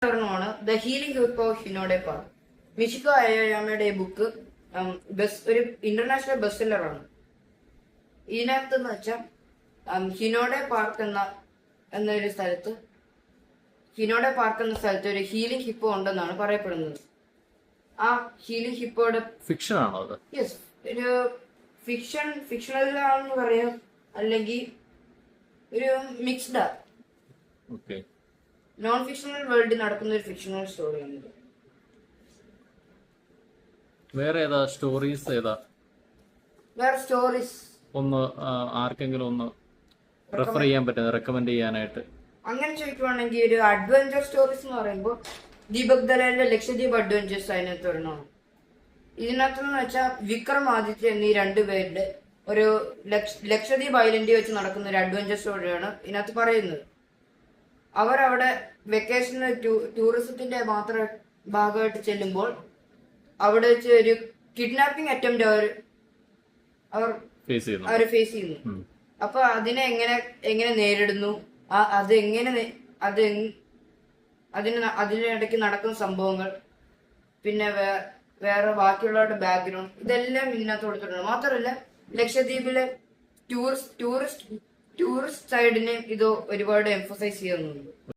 ഒരെണ്ണമാണ് the healing hippo of Hinode park. Michiko അയാമയുടെ book ഒരു international best സെല്ലറാണ്. ഇതിനകത്ത് എന്ന് വെച്ചാൽ ഹിനോഡെ പാർക്ക് എന്നൊരു സ്ഥലത്ത് ഒരു ഹീലിംഗ് ഹിപ്പോ ഉണ്ടെന്നാണ് പറയപ്പെടുന്നത്. ആ ഹീലിംഗ് ഹിപ്പോയുടെ ഫിക്ഷൻ ആണോ അത്? യെസ്, ഒരു ഫിക്ഷണലാണെന്ന് പറയാം, അല്ലെങ്കിൽ ഒരു മിക്സ്ഡ് നോൺ ഫിക്ഷണൽ വേൾഡിൽ നടക്കുന്ന ഒരു ഫിക്ഷണൽ സ്റ്റോറിയാണ്. വേറെ സ്റ്റോറീസ് ഒന്ന് ആർക്കെങ്കിലും ഒന്ന് റെഫർ ചെയ്യാൻ പറ്റുന്നത്, റെക്കമെൻഡ് ചെയ്യാനായിട്ട് അങ്ങനെ ചോദിക്കുവാണെങ്കിൽ ഒരു അഡ്വഞ്ചർ സ്റ്റോറീസ് എന്ന് പറയുമ്പോൾ ദീപക് ദലാലിന്റെ ലക്ഷദ്വീപ് അഡ്വഞ്ചേഴ്സ് അതിനകത്ത് ഒരെണ്ണമാണ്. ഇതിനകത്തെന്ന് വെച്ചാൽ വിക്രമാദിത്യ എന്നീ രണ്ടുപേരുടെ ഒരു ലക്ഷദ്വീപ് ഐലൻഡിൽ വെച്ച് നടക്കുന്ന ഒരു അഡ്വഞ്ചർ സ്റ്റോറിയാണ് ഇതിനകത്ത് പറയുന്നത്. അവരവിടെ വെക്കേഷന് ടൂറിസത്തിന്റെ മാത്രം ഭാഗമായിട്ട് ചെല്ലുമ്പോൾ അവിടെ വെച്ച് ഒരു കിഡ്നാപ്പിംഗ് അറ്റംപ്റ്റ് അവർ ഫേസ് ചെയ്യുന്നു. അപ്പൊ അതിനെ എങ്ങനെ നേരിടുന്നു, അതിനിടയ്ക്ക് നടക്കുന്ന സംഭവങ്ങൾ, പിന്നെ വേറെ ബാക്കിയുള്ളവരുടെ ബാക്ക്ഗ്രൗണ്ട്, ഇതെല്ലാം ഇതിനകത്ത് കൊടുത്തിട്ടുണ്ട്. മാത്രമല്ല ലക്ഷദ്വീപിലെ ടൂറിസ്റ്റ് സൈഡിനെ ഇത് ഒരുപാട് എംഫസൈസ് ചെയ്യുന്നുണ്ട്.